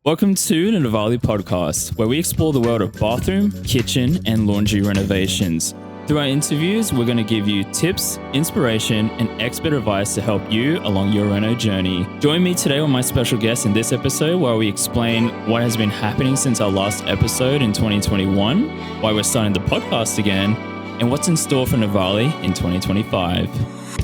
Welcome to the Novalé Podcast, where we explore the world of bathroom, kitchen, and laundry renovations. Through our interviews, we're going to give you tips, inspiration, and expert advice to help you along your reno journey. Join me today with my special guest in this episode, where we explain what has been happening since our last episode in 2021, why we're starting the podcast again, and what's in store for Novalé in 2025.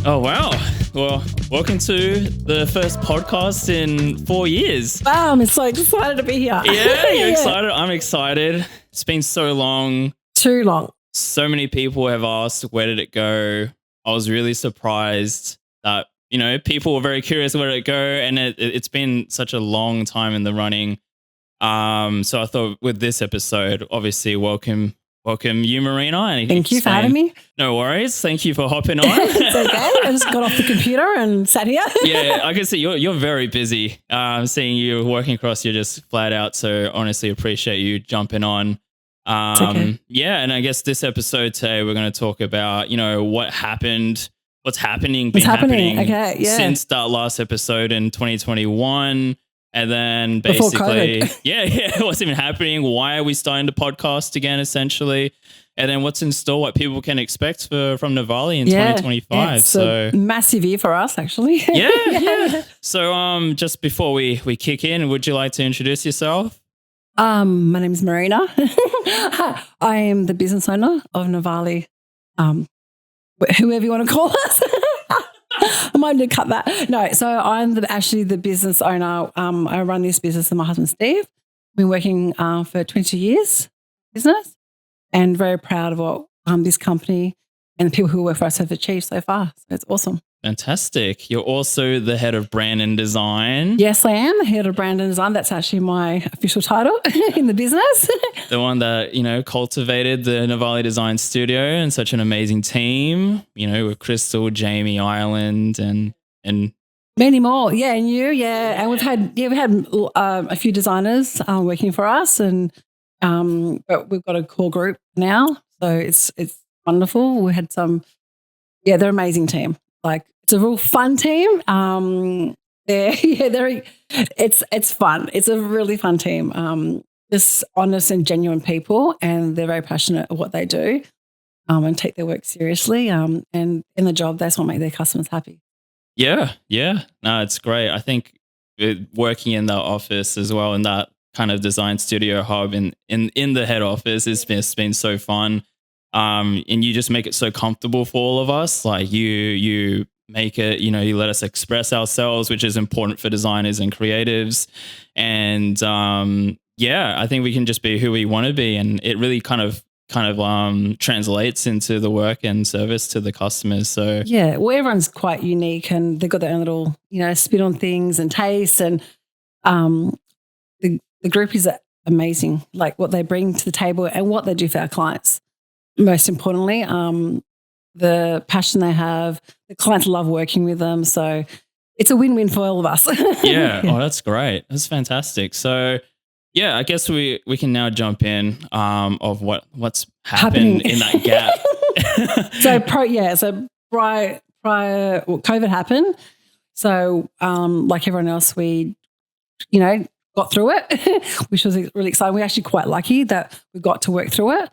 Oh, wow. Well, welcome to the first podcast in 4 years. Wow, I'm so excited to be here. Yeah, you're excited? I'm excited. It's been so long. Too long. So many people have asked, where did it go? I was really surprised that, people were very curious where did it go, and it's been such a long time in the running. So I thought with this episode, obviously, welcome you, Marina. Thank you for having me. No worries. Thank you for hopping on. It's okay. I just got off the computer and sat here. Yeah, I can see you're very busy. Seeing you working across, you're just flat out. So honestly, appreciate you jumping on. It's okay. Yeah, and I guess this episode today we're going to talk about what happened, what's happening, Okay, yeah. since that last episode in 2021. And then basically, what's even happening? Why are we starting the podcast again, essentially? And then what's in store, what people can expect from Novalé in 2025. Yeah, it's a massive year for us, actually. Yeah. So just before we kick in, would you like to introduce yourself? My name is Marina. I am the business owner of Novalé, whoever you want to call us. I might need to cut that. No, so I'm actually the business owner. I run this business with my husband, Steve. I've been working for 20 years business, and very proud of what this company and the people who work for us have achieved so far. So it's awesome. Fantastic. You're also the head of brand and design. Yes, I am head of brand and design. That's actually my official title in the business. The one that, cultivated the Novalé Design Studio and such an amazing team, with Krystal, Jamie, Ireland, and many more. Yeah, and you, yeah. And we've had a few designers working for us, and but we've got a core group now. So it's wonderful. We had they're an amazing team. Like, it's a real fun team. It's fun. It's a really fun team. Just honest and genuine people, and they're very passionate at what they do, and take their work seriously. And in the job, they just want to make their customers happy. Yeah. No, it's great. I think working in the office as well, in that kind of design studio hub in the head office, it's been so fun. And you just make it so comfortable for all of us. Like you make it, you let us express ourselves, which is important for designers and creatives. And I think we can just be who we want to be, and it really kind of translates into the work and service to the customers. So yeah, well, everyone's quite unique, and they've got their own little spin on things and taste, and the group is amazing. Like what they bring to the table and what they do for our clients. Most importantly, the passion they have, the clients love working with them. So it's a win-win for all of us. Yeah. Oh, that's great. That's fantastic. So yeah, I guess we can now jump in of what's happened in that gap. So prior COVID happened. So like everyone else, we, got through it, which was really exciting. We're actually quite lucky that we got to work through it.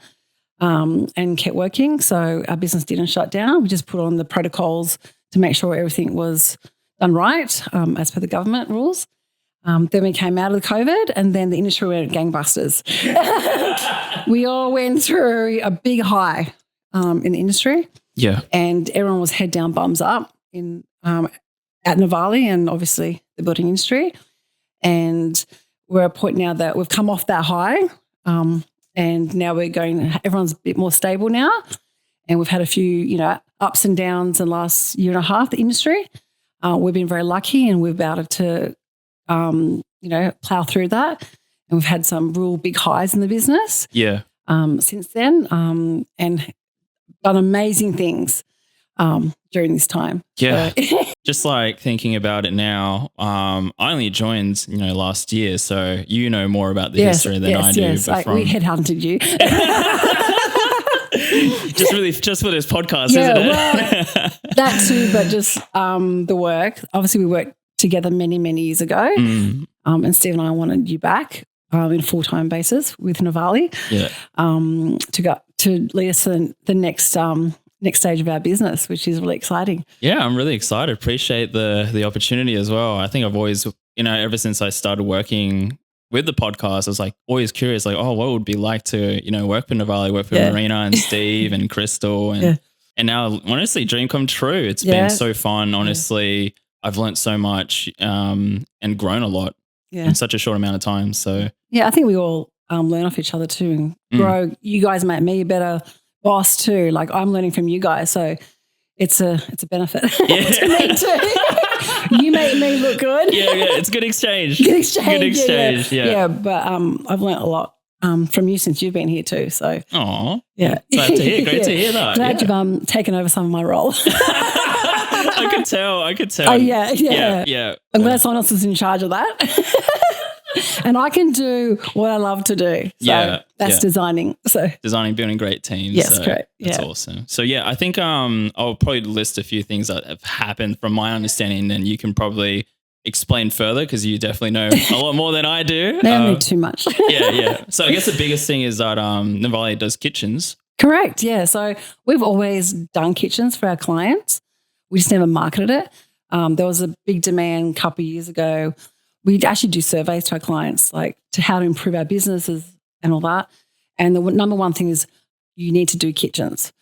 And kept working. So our business didn't shut down. We just put on the protocols to make sure everything was done right as per the government rules. Then we came out of the COVID, and then the industry went gangbusters. We all went through a big high in the industry. Yeah. And everyone was head down, bums up at Novalé and obviously the building industry. And we're at a point now that we've come off that high. And now everyone's a bit more stable now. And we've had a few, ups and downs in the last year and a half, the industry. We've been very lucky, and we've been able to, plow through that. And we've had some real big highs in the business. Yeah. Since then, and done amazing things during this time. Yeah. So. Just like thinking about it now, I only joined, last year, so you know more about the history than I do. Yes, we headhunted you. just for this podcast, isn't it? Well, that too, but just the work. Obviously, we worked together many, many years ago. and Steve and I wanted you back in a full-time basis with Novalé to lead us to the next stage of our business, which is really exciting. Yeah, I'm really excited. Appreciate the opportunity as well. I think I've always, ever since I started working with the podcast, I was like always curious, like, what would it be like to, work with Novalé, work with Marina and Steve and Krystal and now honestly, dream come true. It's been so fun. Honestly, I've learned so much and grown a lot in such a short amount of time. So I think we all learn off each other too and grow. You guys make me a better boss too. Like I'm learning from you guys, so it's a benefit to me too. You make me look good. It's good exchange. Good exchange. Yeah. But I've learned a lot from you since you've been here too. So glad yeah, to hear. Great to hear that. Glad you've taken over some of my role. I could tell. Oh yeah. I'm glad someone else is in charge of that. And I can do what I love to do. So that's designing. So designing, building great teams. Yes, so correct. That's awesome. So I think I'll probably list a few things that have happened from my understanding, and you can probably explain further because you definitely know a lot more than I do. They don't need too much. So I guess the biggest thing is that Novalé does kitchens. Correct. Yeah. So we've always done kitchens for our clients. We just never marketed it. There was a big demand a couple of years ago. We'd actually do surveys to our clients, like to how to improve our businesses and all that. And the number one thing is you need to do kitchens.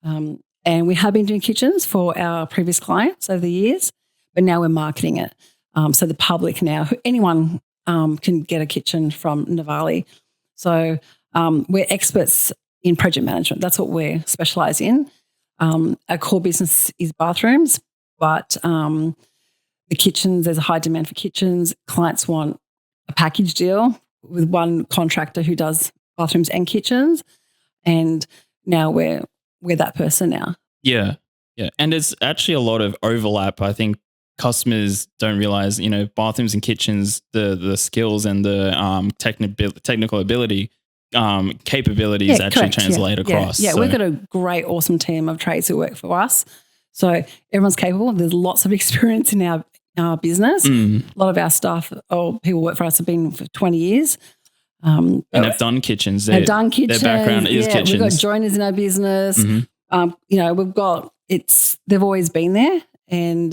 And we have been doing kitchens for our previous clients over the years, but now we're marketing it. So the public now, anyone can get a kitchen from Novalé. So we're experts in project management. That's what we're specialised in. Our core business is bathrooms, but the kitchens, there's a high demand for kitchens. Clients want a package deal with one contractor who does bathrooms and kitchens. And now we're that person now. Yeah. And there's actually a lot of overlap. I think customers don't realize, bathrooms and kitchens, the skills and the technical ability, capabilities actually translate across. Yeah, we've got a great, awesome team of trades who work for us. So everyone's capable. There's lots of experience in our business. A lot of our staff or people work for us have been for 20 years. And they've done kitchens. They've done kitchens. Their background is kitchens. We've got joiners in our business. We've got, they've always been there and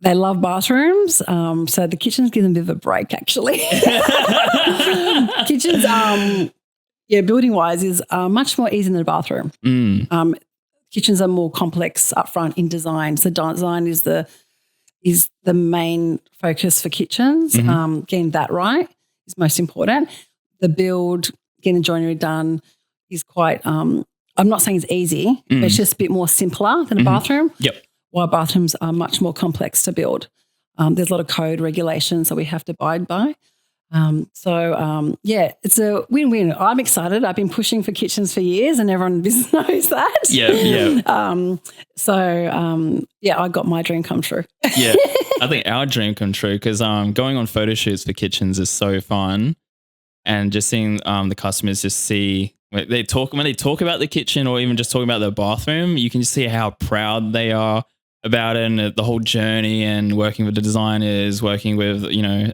they love bathrooms. So the kitchens give them a bit of a break actually. Kitchens, building wise is much more easy than a bathroom. Kitchens are more complex upfront in design. So design is the main focus for kitchens. Getting that right is most important. The build, getting the joinery done is quite, I'm not saying it's easy, but it's just a bit more simpler than a bathroom. While bathrooms are much more complex to build. There's a lot of code regulations that we have to abide by. It's a win-win. I'm excited. I've been pushing for kitchens for years and everyone in business knows that. I got my dream come true. I think our dream come true because going on photo shoots for kitchens is so fun and just seeing the customers just see when they talk about the kitchen or even just talking about the bathroom, you can just see how proud they are about it and the whole journey and working with the designers, working with,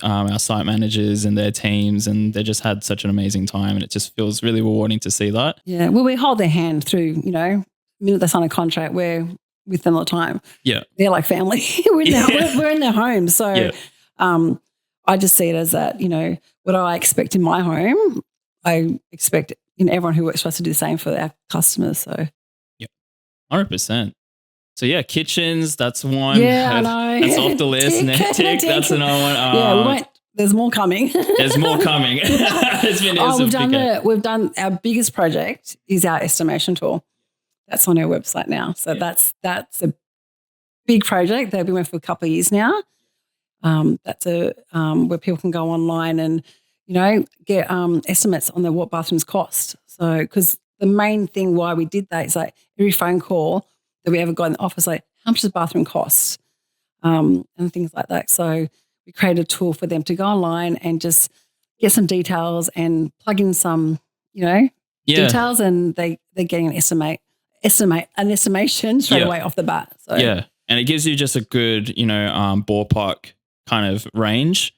our site managers and their teams, and they just had such an amazing time and it just feels really rewarding to see that. Yeah, well, we hold their hand through, the minute they sign a contract, we're with them all the time. Yeah. They're like family. We're in their home. So I just see it as that, what I expect in my home, I expect everyone who works for us to do the same for our customers. So 100%. So kitchens, that's one. Yeah, I know. That's off the list. Tick, that's another one. There's more coming. There's more coming. We've done our biggest project is our estimation tool. That's on our website now. So that's a big project that we've been with for a couple of years now. That's where people can go online and get estimates on what bathrooms cost. So because the main thing why we did that is like every phone call that we ever got in the office, like how much does a bathroom cost, and things like that. So we created a tool for them to go online and just get some details and plug in some, details, and they're getting an estimation straight away off the bat. So. And it gives you just a good, ballpark kind of range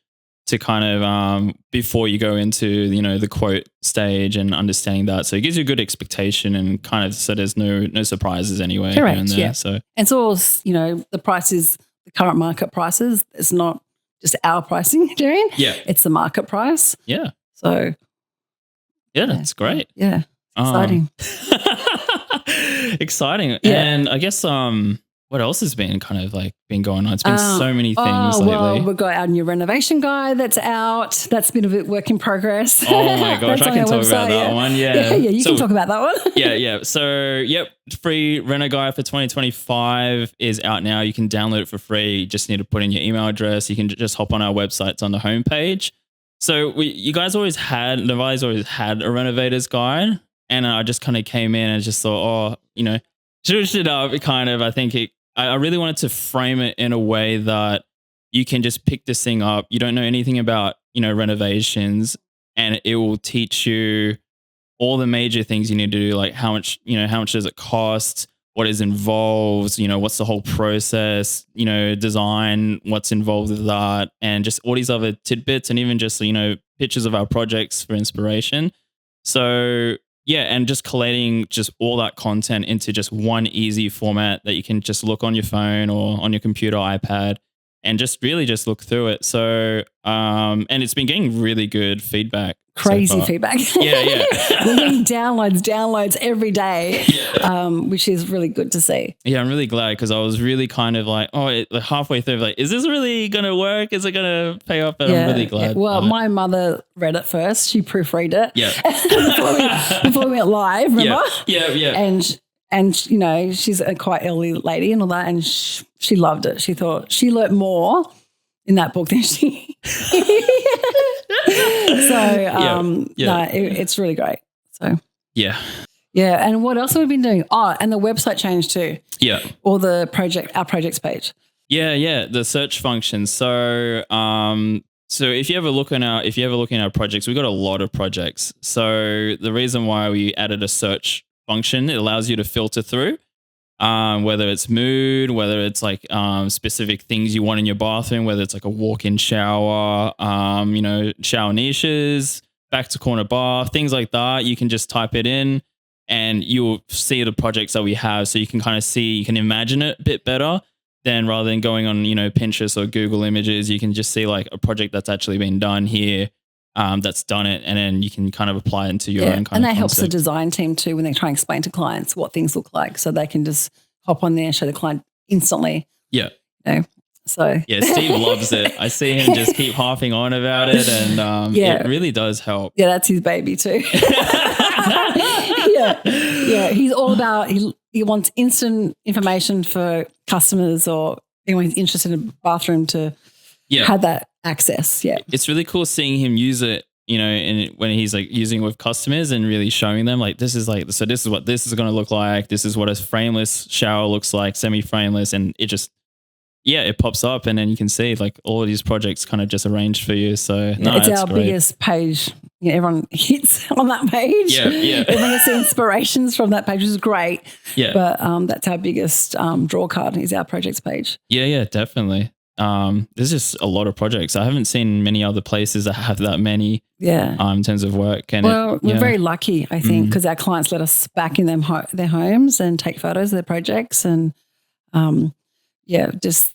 to kind of before you go into the quote stage and understanding that. So it gives you a good expectation and kind of so there's no surprises anyway. Correct. There, yeah. So and it's all the price is the current market prices. It's not just our pricing, Jane. Yeah. It's the market price. Yeah. So yeah, that's great. Yeah. Exciting. Exciting. Yeah. And I guess what else has been kind of like been going on? It's been so many things lately. Well, we've got our new renovation guide that's out. That's been a bit work in progress. Oh my gosh, I can talk about that one. Yeah, you can talk about that one. yeah. So, free reno guide for 2025 is out now. You can download it for free. You just need to put in your email address. You can just hop on our website. It's on the homepage. So you guys Novalé's always had a renovator's guide, and I just kind of came in and just thought, switched it up. I think I really wanted to frame it in a way that you can just pick this thing up. You don't know anything about, renovations, and it will teach you all the major things you need to do, like how much does it cost, what is involved, what's the whole process, design, what's involved with that, and just all these other tidbits, and even just, pictures of our projects for inspiration. So yeah, and just collating just all that content into just one easy format that you can just look on your phone or on your computer, iPad, and just really just look through it. So, and it's been getting really good feedback. Crazy feedback. Yeah. We're getting downloads every day, which is really good to see. Yeah, I'm really glad because I was really kind of like, halfway through, like, is this really going to work? Is it going to pay off? But I'm really glad. Yeah. Well, my mother read it first. She proofread it. Yeah. before we went live, remember? Yeah. And she's a quite elderly lady and all that, and she loved it. She thought she learnt more in that book than she. It's really great. So yeah. And what else have we been doing? And the website changed too. Yeah. Or our projects page. Yeah. The search function. So if you ever look in our projects, we've got a lot of projects. So the reason why we added a search function, it allows you to filter through. Whether it's mood, whether it's like specific things you want in your bathroom, whether it's like a walk-in shower, shower niches, back to corner bath, things like that. You can just type it in and you'll see the projects that we have. So you can kind of you can imagine it a bit better than rather than going on, Pinterest or Google Images. You can just see like a project that's actually been done here. That's done it, and then you can kind of apply it into your own kind of concept. And that helps the design team too when they try and explain to clients what things look like, so they can just hop on there and show the client instantly. Yeah. So yeah, Steve loves it. I see him just keep harping on about it, and it really does help. Yeah, that's his baby too. Yeah. He's all about he wants instant information for customers or anyone who's interested in a bathroom to have that access. Yeah. It's really cool seeing him use it, and when he's like using it with customers and really showing them like, this is what this is going to look like. This is what a frameless shower looks like, semi-frameless. And it just, it pops up and then you can see like all of these projects kind of just arranged for you. So it's our biggest page. Everyone hits on that page. Yeah. Everyone gets inspirations from that page, which is great. Yeah. But that's our biggest draw card is our projects page. Yeah, definitely. There's just a lot of projects. I haven't seen many other places that have that many. In terms of work. And we're very lucky, I think, because our clients let us back in their homes and take photos of their projects, and they're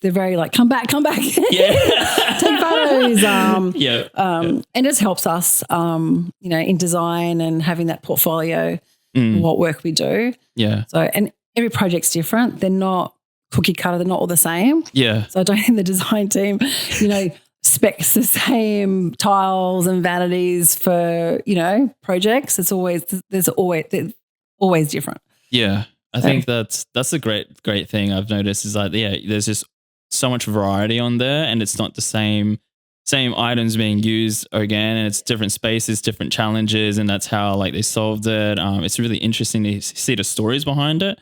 very like, come back. Yeah, take photos. And it just helps us, in design and having that portfolio, what work we do. Yeah. So and every project's different. They're not cookie cutter, they're not all the same. Yeah. So I don't think the design team, specs the same tiles and vanities for, projects. They're always different. Yeah. I think that's a great thing I've noticed is like, there's just so much variety on there, and it's not the same items being used again, and it's different spaces, different challenges, and that's how like they solved it. It's really interesting to see the stories behind it.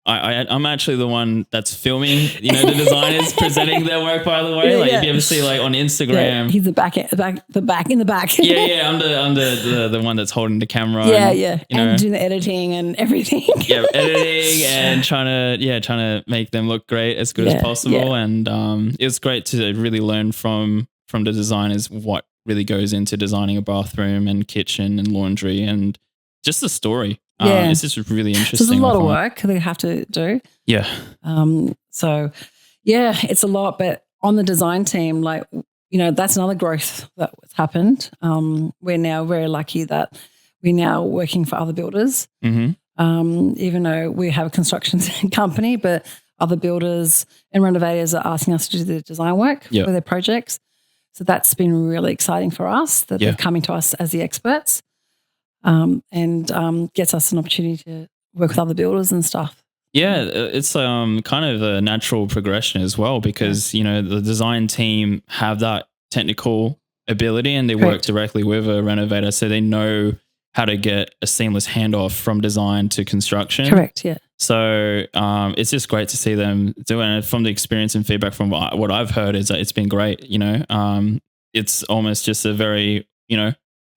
I'm actually the one that's filming, the designers presenting their work, by the way. If you ever see like on Instagram. He's the back in the back. Yeah. I'm the one that's holding the camera. And doing the editing and everything. Editing and trying to make them look great as good as possible. And it's great to really learn from from the designers what really goes into designing a bathroom and kitchen and laundry and just the story. It's just really interesting. So there's a lot of work they have to do. Yeah. It's a lot. But on the design team, like, that's another growth that's happened. We're now very lucky that we're now working for other builders. Mm-hmm. Even though we have a construction company, but other builders and renovators are asking us to do the design work for their projects. So that's been really exciting for us that they're coming to us as the experts. And gets us an opportunity to work with other builders and stuff. Yeah, it's kind of a natural progression as well because, the design team have that technical ability and they work directly with a renovator, so they know how to get a seamless handoff from design to construction. Correct, yeah. So it's just great to see them do it. And from the experience and feedback from what I've heard is that it's been great, It's almost just a very,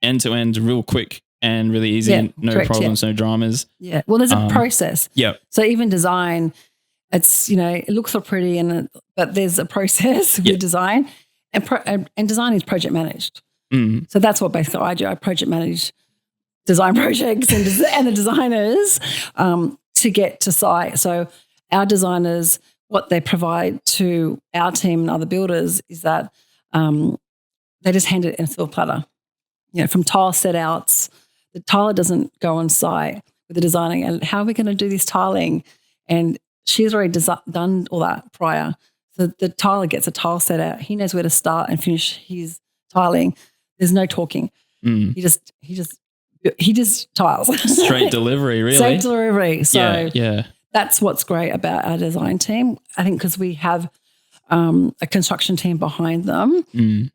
end-to-end real quick and really easy, problems, no dramas. Yeah. Well, there's a process. Yeah. So even design, it's, it looks so pretty, but there's a process with design, and design is project managed. Mm. So that's what basically I do. I project manage design projects and the designers to get to site. So our designers, what they provide to our team and other builders is that they just hand it in a silver platter. From tile set outs. The tiler doesn't go on site with the designing and how are we going to do this tiling? And she's already done all that prior. So the tiler gets a tile set out. He knows where to start and finish his tiling. There's no talking. Mm. He just tiles. Straight delivery, really. Straight delivery. So yeah. That's what's great about our design team. I think because we have a construction team behind them.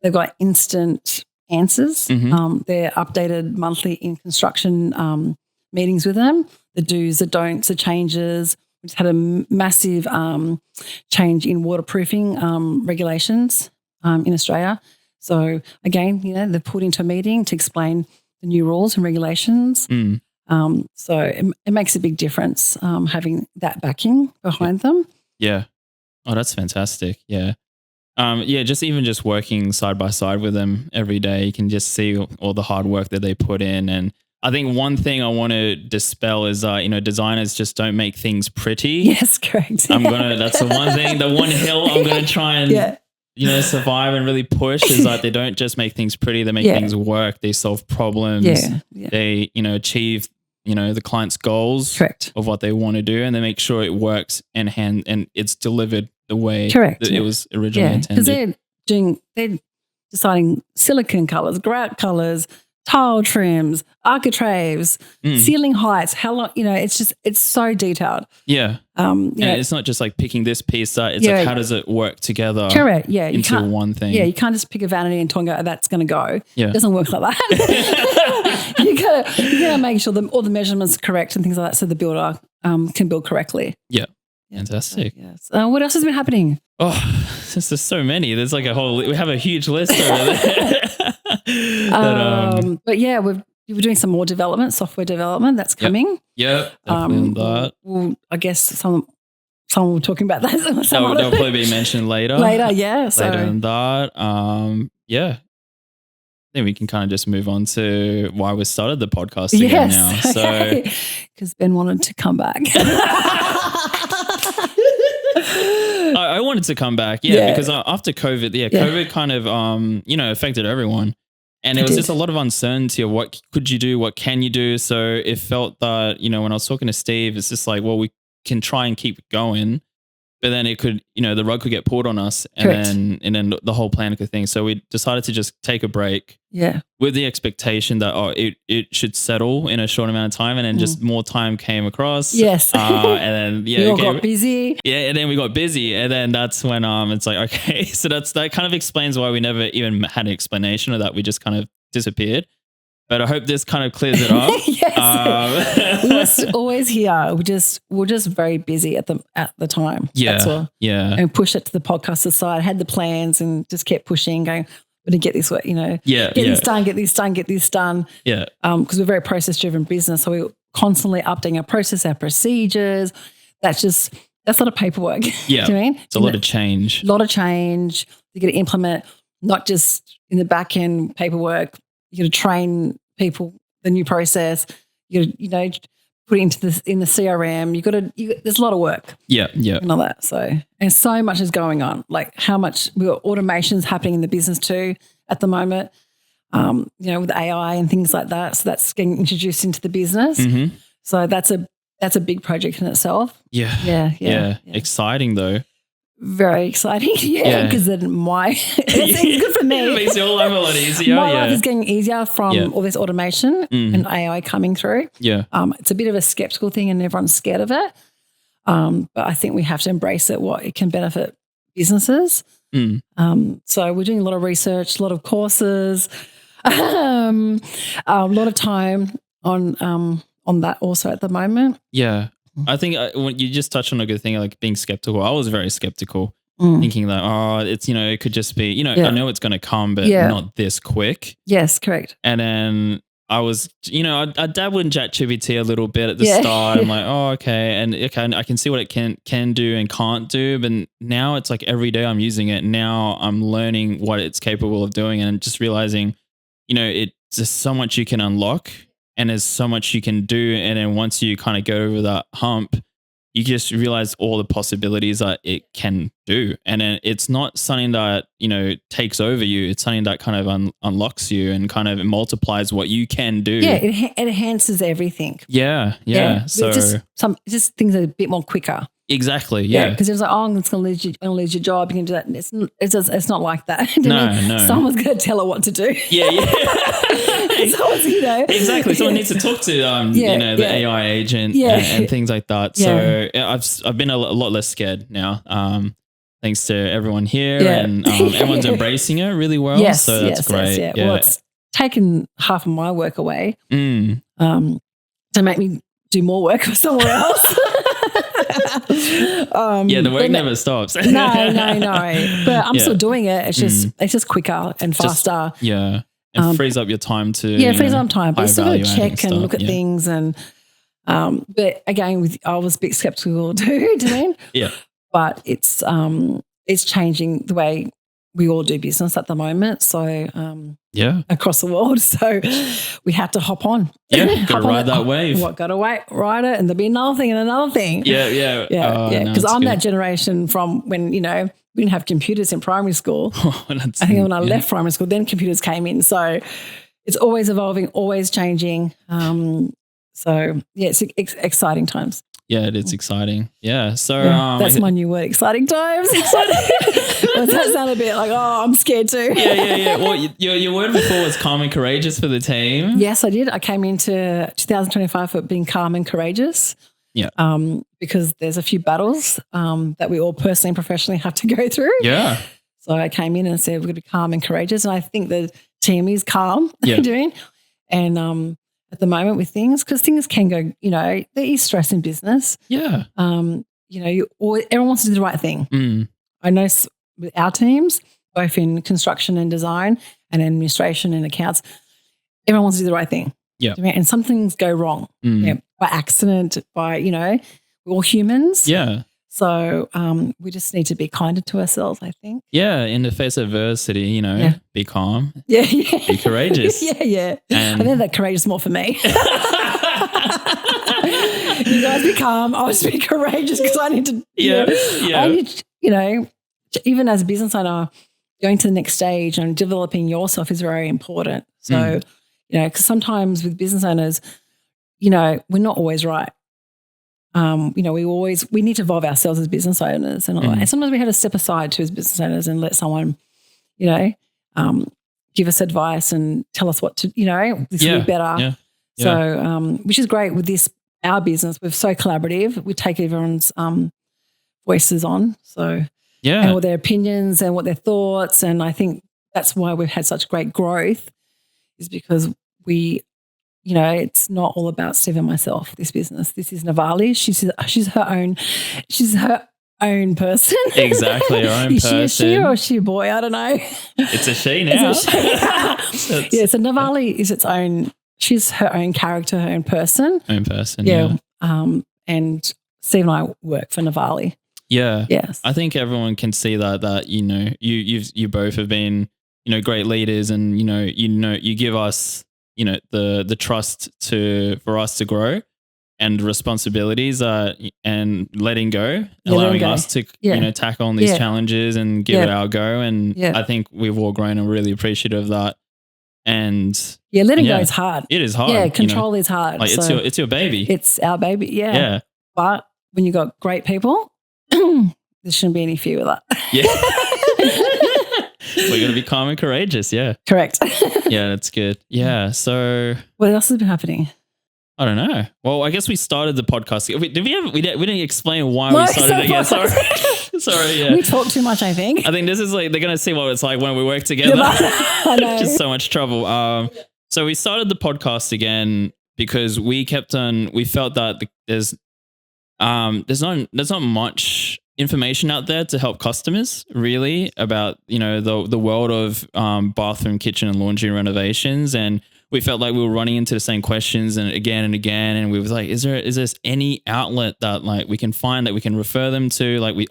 They've got instant answers. Mm-hmm. They're updated monthly in construction meetings with them, the do's, the don'ts, the changes. We just had a massive change in waterproofing regulations in Australia. So again, they're put into a meeting to explain the new rules and regulations. So it makes a big difference having that backing behind them. Yeah. Oh, that's fantastic. Yeah. Just working side by side with them every day, you can just see all the hard work that they put in. And I think one thing I want to dispel is, designers just don't make things pretty. Yes, correct. That's the one thing, the one hill I'm going to try and, survive and really push is like they don't just make things pretty, they make things work, they solve problems, they, achieve, the client's goals of what they want to do, and they make sure it works and it's delivered the way that it was originally intended. Because they're deciding silicone colors, grout colors, tile trims, architraves, ceiling heights, how long, it's so detailed. Yeah. And it's not just like picking this piece, it's like how does it work together? Correct. Yeah. Into one thing. Yeah. You can't just pick a vanity and tool and go, that's going to go. Yeah. It doesn't work like that. you gotta make sure all the measurements are correct and things like that so the builder can build correctly. Yeah. Fantastic. Yes. What else has been happening? Oh, there's so many. There's like we have a huge list over there. But yeah, we're doing some more development, software development that's coming. Yep. That. Well, I guess someone will talking about that. They'll probably be mentioned later. Yeah. Later than that. Yeah. I think we can kind of just move on to why we started the podcast again now. So, because Ben wanted to come back. I wanted to come back, because after COVID, COVID kind of, affected everyone. And it was just a lot of uncertainty of what could you do, what can you do. So it felt that, when I was talking to Steve, it's just like, well, we can try and keep going, but then it could, the rug could get pulled on us and then the whole plan could thing. So we decided to just take a break with the expectation that, it should settle in a short amount of time. And then just more time came across. Yes. And then, we all got busy. Yeah. And then we got busy. And then that's when, it's like, okay, so that kind of explains why we never even had an explanation, or that we just kind of disappeared. But I hope this kind of clears it up. Yes. We were always here. We're just very busy at the time. Yeah. That's all. Yeah. And pushed it to the podcast aside, had the plans and just kept pushing, going, we're going to get this work, get this done. Yeah. Because we're a very process-driven business. So we're constantly updating our process, our procedures. That's a lot of paperwork. Yeah. Do you know what I mean? It's a lot of change. A lot of change. You got to implement not just in the back end paperwork. You got to train people the new process. You put it in the CRM. There's a lot of work. Yeah. And all that. And so much is going on. Like how much we got automations happening in the business too at the moment. With AI and things like that. So that's getting introduced into the business. Mm-hmm. So that's a big project in itself. Yeah. Exciting though. Very exciting. Because then it's good for me. It makes your life a lot easier. My life is getting easier from all this automation and AI coming through. Yeah. It's a bit of a skeptical thing and everyone's scared of it. But I think we have to embrace it, what it can benefit businesses. So we're doing a lot of research, a lot of courses, a lot of time on that also at the moment. Yeah. I think when you just touched on a good thing, like being skeptical. I was very skeptical, thinking that, it's, it could just be, I know it's going to come, but not this quick. Yes, correct. And then I was, I dabbled in ChatGPT a little bit at the start. I'm like, okay. And I can see what it can do and can't do. But now it's like every day I'm using it. Now I'm learning what it's capable of doing and just realizing, it's just so much you can unlock. And there's so much you can do. And then once you kind of go over that hump, you just realize all the possibilities that it can do. And then it's not something that, takes over you. It's something that kind of unlocks you and kind of multiplies what you can do. Yeah, it enhances everything. Yeah. So just things are a bit more quicker. Exactly. Yeah. Because it's like, I'm going to lose your job. You can do that. And it's not like that. No. Someone's going to tell her what to do. Yeah. Someone's, Exactly. Someone needs to talk to the AI agent and things like that. So I've been a lot less scared now. Thanks to everyone here and everyone's embracing it really well. Yes, so that's great. Yes. Well, it's taken half of my work away to make me do more work for somewhere else. The work never stops. No. But I'm still doing it. It's just quicker and faster. And frees up your time to frees up time. But you still got to check and look at things and but again I was a bit skeptical too, Janine. But it's changing the way we all do business at the moment. So across the world. So we have to hop on. Yeah, got to ride that wave. Got to ride it, and there'll be another thing and another thing. Yeah. Because I'm that generation from when we didn't have computers in primary school. I think when I left primary school, then computers came in. So it's always evolving, always changing. It's exciting times. Yeah, it is exciting. Yeah. So that's my new word, exciting times. Does that sound a bit like, I'm scared too? Yeah. Well, your word before was calm and courageous for the team. Yes, I did. I came into 2025 for being calm and courageous. Yeah. Because there's a few battles that we all personally and professionally have to go through. Yeah. So I came in and said we're going to be calm and courageous, and I think the team is calm doing. And at the moment with things, because things can go, there is stress in business. Yeah. Everyone wants to do the right thing. I know with our teams, both in construction and design and administration and accounts, everyone wants to do the right thing. Yeah. And some things go wrong by accident, we're all humans. Yeah. So we just need to be kinder to ourselves, I think. Yeah, in the face of adversity, be calm. Yeah. Be courageous. Yeah. And I think that courageous is more for me. You guys be calm. I'll just be courageous because I need to. I need, even as a business owner, going to the next stage and developing yourself is very important. So, because sometimes with business owners, we're not always right. We need to evolve ourselves as business owners and all that. And sometimes we have to step aside too as business owners and let someone, give us advice and tell us what to, this will be better. Yeah. So, which is great with our business. We're so collaborative. We take everyone's voices on. So, and all their opinions and what their thoughts. And I think that's why we've had such great growth is because it's not all about Steve and myself, this business. This is Novalé. She's her own person. Exactly, her own person. Is she a she or is she a boy? I don't know. It's a she now. So Novalé is its own, she's her own character, her own person. Yeah. And Steve and I work for Novalé. Yeah. Yes. I think everyone can see that you both have been great leaders, and you give us the trust for us to grow, and responsibilities and letting go, allowing us to tackle on these challenges and give it our go. And I think we've all grown and really appreciative of that. And letting go is hard. It is hard. Yeah, control is hard. Like it's your baby. It's our baby. Yeah. But when you got great people, there shouldn't be any fear with that. Yeah. We're gonna be calm and courageous. Yeah. Correct. Yeah, that's good. Yeah. So what else has been happening? I don't know. Well, I guess we started the podcast. We didn't explain why we started it again. Sorry. Sorry. Yeah. We talk too much, I think. I think this is like, they're going to see what it's like when we work together. I know. Just so much trouble. So we started the podcast again because we felt that there's not much information out there to help customers really about, the world of bathroom, kitchen and laundry renovations. And we felt like we were running into the same questions and again, and we was like, is there any outlet that like we can find that we can refer them to? Like we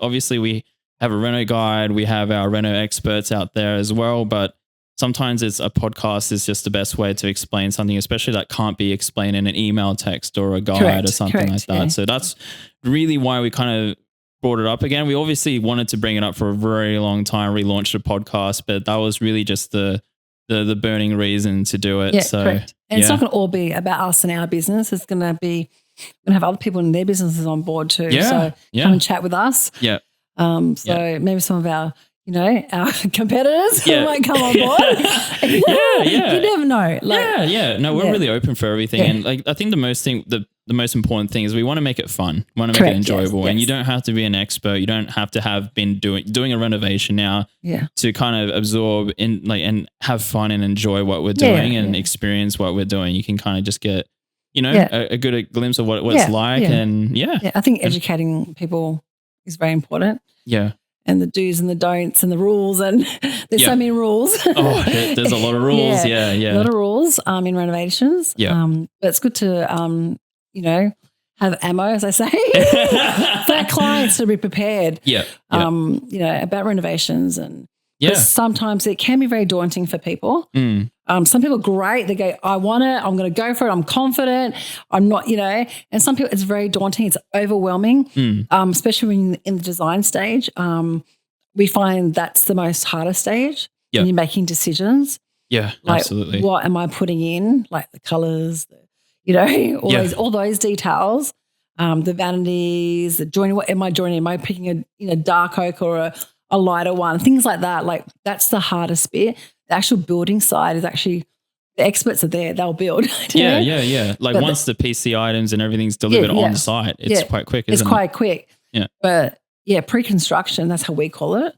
have a Reno guide, we have our Reno experts out there as well, but sometimes a podcast is just the best way to explain something, especially that can't be explained in an email, text or a guide or something like that. Yeah. So that's really why we kind of brought it up again. We obviously wanted to bring it up for a very long time, relaunched the podcast, but that was really just the burning reason to do it. Yeah, so correct. And it's not going to all be about us and our business. It's going to have other people in their businesses on board too. Yeah, so come and chat with us. Yeah. Maybe some of our our competitors might come on board. Yeah. You never know. No, we're really open for everything. Yeah. And like, I think the most important thing is we want to make it fun. We want to make it enjoyable. Yes. And you don't have to be an expert. You don't have to have been doing a renovation now to kind of absorb and have fun and enjoy what we're doing and experience what we're doing. You can kind of just get, a good glimpse of what it's like. Yeah. And I think educating people is very important. Yeah. And the do's and the don'ts and the rules, and there's so many rules. There's a lot of rules. Yeah. A lot of rules in renovations. Yeah. But it's good to have ammo, as I say, for our clients to be prepared. Yeah. About renovations and sometimes it can be very daunting for people. Some people are great. They go, I want it. I'm going to go for it. I'm confident. I'm not, and some people it's very daunting. It's overwhelming, especially when in the design stage. We find that's the most hardest stage when you're making decisions. Yeah, like, absolutely. What am I putting in? Like the colors, all those details, the vanities, the joining. What am I joining? Am I picking a dark oak or a lighter one? Things like that. Like that's the hardest bit. The actual building side is actually the experts are there. They'll build. Yeah. Like once the PC items and everything's delivered on site, it's quite quick. Isn't it? It's quite quick. Yeah. But pre-construction, that's how we call it.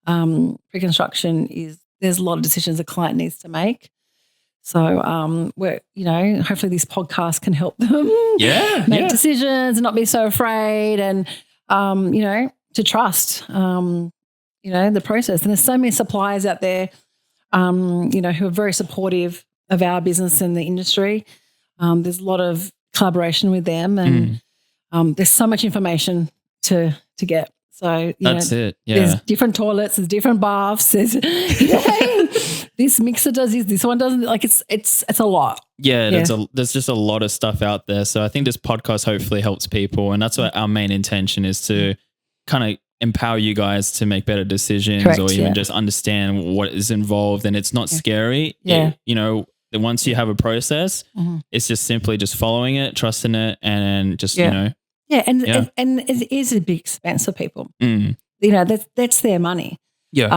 Pre-construction is there's a lot of decisions a client needs to make. So we're hopefully this podcast can help them make decisions and not be so afraid and to trust the process. And there's so many suppliers out there who are very supportive of our business and the industry. There's a lot of collaboration with them and there's so much information to get. So that's it. Yeah. There's different toilets, there's different baths, there's this mixer does this one doesn't. Like it's a lot. Yeah, there's just a lot of stuff out there. So I think this podcast hopefully helps people, and that's what our main intention is, to kind of empower you guys to make better decisions. Correct, or even just understand what is involved, and it's not scary. Yeah. Once you have a process, it's just simply just following it, trusting it, and just and it is a big expense for people. That's their money. Yeah.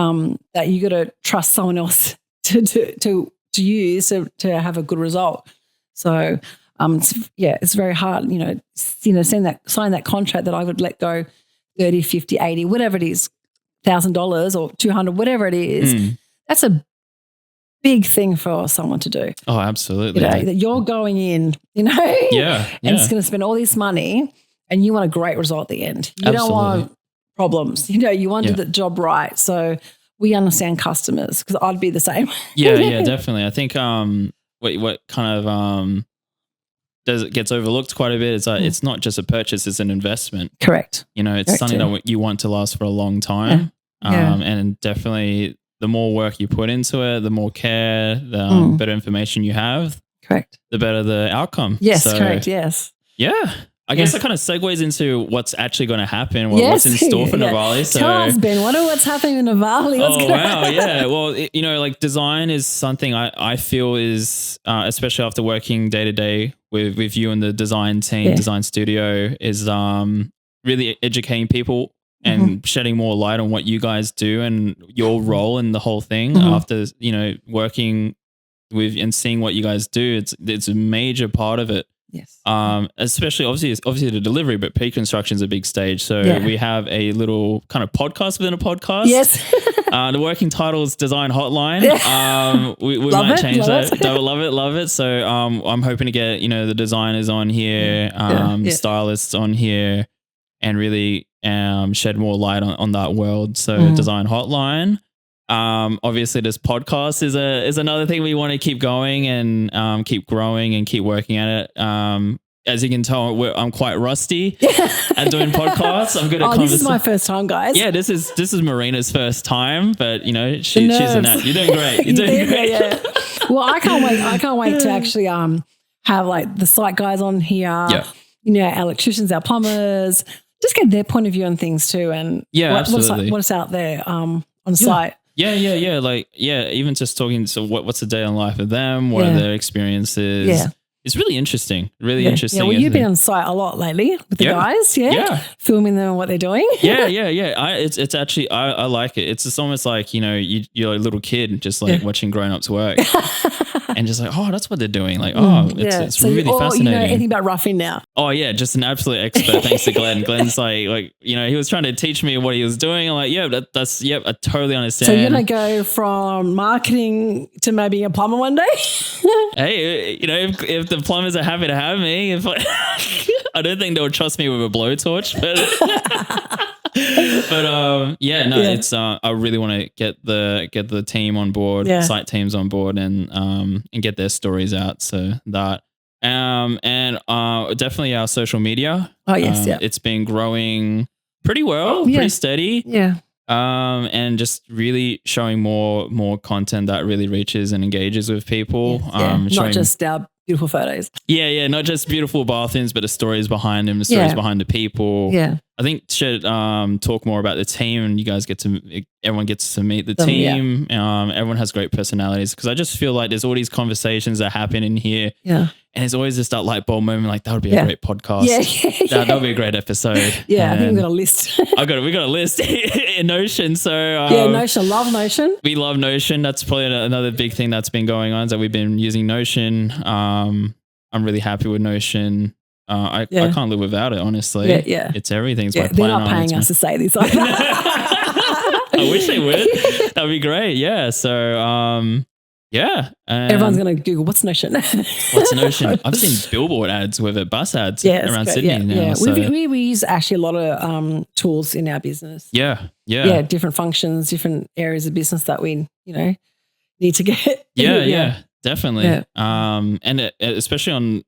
That you got to trust someone else to use to have a good result. So it's very hard. Sign that contract that I would let go 30, 50, 80, whatever it is, $1,000 or $200, whatever it is. That's a big thing for someone to do. Oh, absolutely. That you're going in, and it's going to spend all this money and you want a great result at the end. You don't want problems. You want to do the job right. So we understand customers, because I'd be the same. Yeah, definitely. I think what kind of gets overlooked quite a bit is it's not just a purchase, it's an investment. Correct. It's something that you want to last for a long time. And definitely the more work you put into it, the more care, the better information you have. Correct. The better the outcome. Yes, correct. Yes. Yeah. I guess that kind of segues into what's actually going to happen, what's in store for Novalé. So, tell us, Ben, what's happening in Novalé? Yeah. Well, like design is something I feel is, especially after working day to day with you and the design team, design studio, is really educating people and shedding more light on what you guys do and your role in the whole thing. After, working with and seeing what you guys do, it's a major part of it. Yes. Especially obviously the delivery, but pre-construction is a big stage. So we have a little kind of podcast within a podcast. Yes. The working title is Design Hotline. We might change that. I would love it. So I'm hoping to get, the designers on here, stylists on here, and really shed more light on that world. So Design Hotline. Obviously this podcast is another thing we want to keep going and keep growing and keep working at it. As you can tell, I'm quite rusty at doing podcasts. I'm good at this is my first time, guys. Yeah, this is Marina's first time, but she's a nat. You're doing great. You're doing great. Yeah. Well, I can't wait to actually have like the site guys on here. Yeah. Our electricians, our plumbers, just get their point of view on things too, and absolutely. what's out there on site. Yeah. Even just talking to what's the day in life of them, what are their experiences. Yeah. It's really interesting. Interesting. Yeah, well, you've been on site a lot lately with the guys, filming them and what they're doing. Yeah. It's actually, I like it. It's just almost like, you're a little kid just like watching grown-ups work. And just like, that's what they're doing. Like, it's so really fascinating. Anything about roughing now? Oh yeah, just an absolute expert. Thanks to Glenn. Glenn's like, he was trying to teach me what he was doing. I'm like, I totally understand. So you're going to go from marketing to maybe a plumber one day? Hey, if the plumbers are happy to have me, I don't think they'll trust me with a blowtorch, but it's I really want to get the team on board, site teams on board, and get their stories out. So that and definitely our social media. Oh yes, it's been growing pretty well, pretty steady. Yeah. And just really showing more content that really reaches and engages with people. Not just our beautiful photos. Yeah, not just beautiful bathrooms, but the stories behind them, the stories behind the people. Yeah. I think should talk more about the team, and you guys everyone gets to meet the team. Everyone has great personalities, because I just feel like there's all these conversations that happen in here. Yeah. And it's always just that light bulb moment, like that would be a great podcast. That would be a great episode. Yeah, I think we've got a list. we got a list in Notion. So Notion, love Notion. We love Notion. That's probably another big thing that's been going on, is that we've been using Notion. I'm really happy with Notion. I can't live without it, honestly. Yeah. It's everything. It's they're not paying us to say this. I wish they would. That would be great. Yeah. So, everyone's going to Google, what's Notion? What's Notion? I've seen billboard ads with it, bus ads around Sydney now. Yeah. So. We use actually a lot of tools in our business. Yeah. Different functions, different areas of business that we, need to get. Yeah. Definitely. Yeah. And especially on,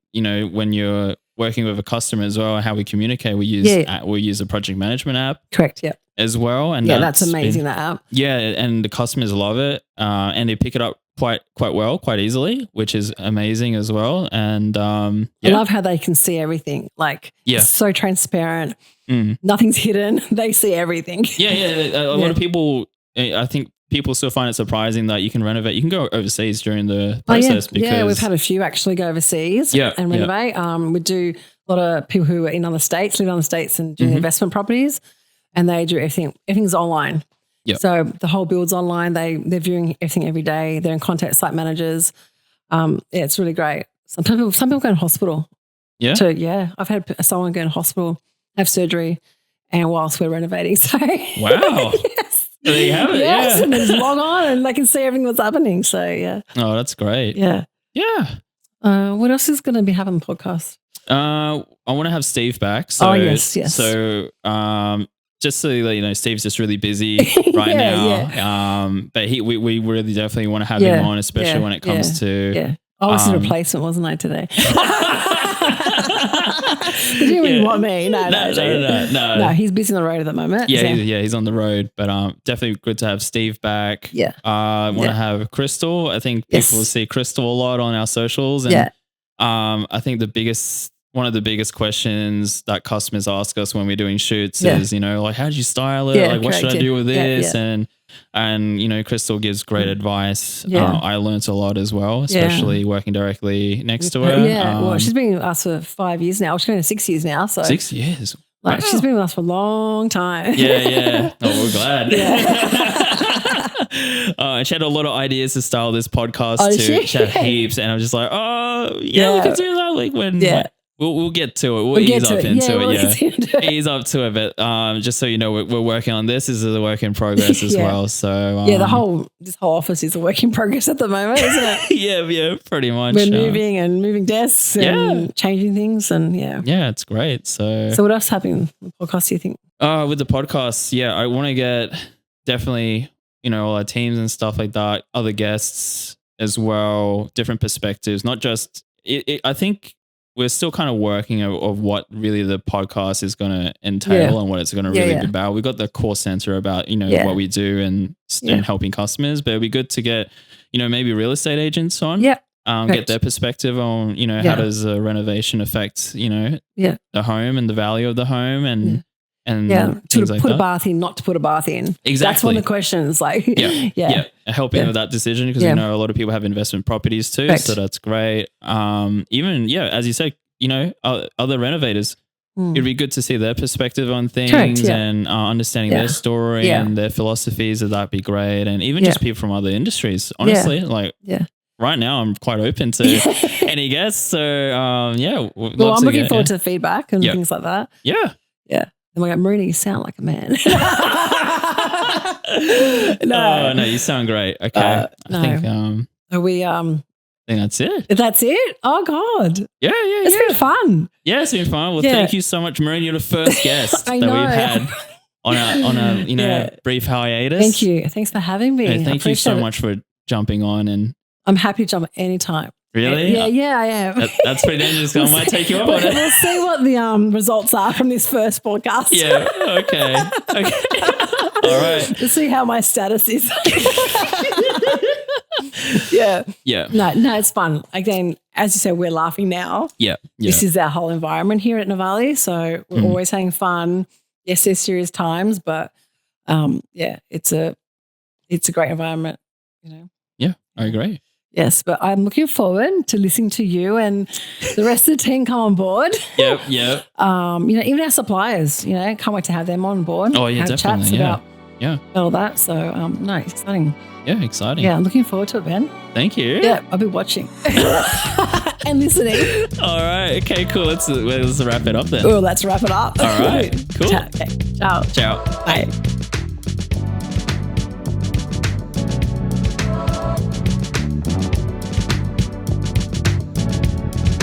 when you're working with a customer as well, how we communicate, we use a project management app. Correct. Yeah. As well. And that's amazing, that app. Yeah. And the customers love it. And they pick it up quite well, quite easily, which is amazing as well. And I love how they can see everything. Like, it's so transparent. Nothing's hidden. They see everything. A lot of people, I think people still find it surprising that you can renovate. You can go overseas during the process. Because we've had a few actually go overseas and renovate. We do a lot of people who are in other states, live in other states and do investment properties, and they do everything. Everything's online. Yep. So the whole build's online. They're viewing everything every day. They're in contact with site managers. It's really great. Some people go in hospital. Yeah. I've had someone go in hospital, have surgery, and whilst we're renovating. So wow. Yes. There you have it. Yes, and they just log on and they can see everything that's happening. So yeah. Oh, that's great. Yeah. What else is going to be happening on the podcast? I want to have Steve back. So, yes. So, just so you know, Steve's just really busy right now. Yeah. But we really definitely want to have him on, especially when it comes to. Yeah. I was a replacement, wasn't I, today? Did you really want me? No. No, he's busy on the road at the moment. Yeah, he's on the road, but definitely good to have Steve back. Yeah. I want to have Krystal. I think people see Krystal a lot on our socials. And I think one of the biggest questions that customers ask us when we're doing shoots is, like, how did you style it? Like, what should I do with this? And Krystal gives great advice. I learnt a lot as well, especially working directly next to her. Yeah, well, she's been with us for 5 years now. She's going to 6 years now. So 6 years. Like, she's been with us for a long time. Yeah. Oh, we're glad. And she had a lot of ideas to style this podcast too. She had heaps, and I was just like, we can do that. Like when we'll get to it. We'll ease up into it. Ease up to it, but just so you know, we're working on this. This is a work in progress as well. So this whole office is a work in progress at the moment, isn't it? yeah, pretty much. We're moving desks and changing things, and it's great. So what else happening with the podcast, do you think? With the podcast, I want to get definitely all our teams and stuff like that, other guests as well, different perspectives, not just I think we're still kind of working of what really the podcast is going to entail and what it's going to really be about. We've got the core center about, what we do and helping customers, but it'd be good to get, maybe real estate agents on, get their perspective on, how does a renovation affect, the home and the value of the home and to put a bath in, not to put a bath in. Exactly. That's one of the questions. Like, helping with that decision, because a lot of people have investment properties too, so that's great. Even as you said, other renovators, it'd be good to see their perspective on things and understanding their story and their philosophies. That'd be great, and even just people from other industries. Honestly, right now I'm quite open to any guests. So I'm looking forward to feedback and things like that. Yeah. And we're like, Marina, you sound like a man. No, you sound great. Okay. I think that's it. That's it? Oh, God. Yeah. It's been fun. Yeah, it's been fun. Well, thank you so much, Marina. You're the first guest that we've had on a brief hiatus. Thank you. Thanks for having me. Yeah, thank you so much for jumping on. And I'm happy to jump anytime. Really? Yeah, I am. That's pretty dangerous. I might take you up on it. We'll see what the results are from this first podcast. Yeah. Okay. All right. Let's see how my status is. Yeah. No, it's fun. Again, as you said, we're laughing now. Yeah. This is our whole environment here at Novalé. So we're always having fun. Yes, there's serious times, but it's a great environment. Yeah, I agree. Yes, but I'm looking forward to listening to you and the rest of the team come on board. Yep. Even our suppliers, can't wait to have them on board. Oh, yeah, have definitely. Chats about all that. So, it's exciting. Yeah, exciting. Yeah, I'm looking forward to it, Ben. Thank you. Yeah, I'll be watching and listening. All right. Okay, cool. Let's wrap it up then. Oh, let's wrap it up. All right. Cool. Okay. Ciao. Ciao. Bye.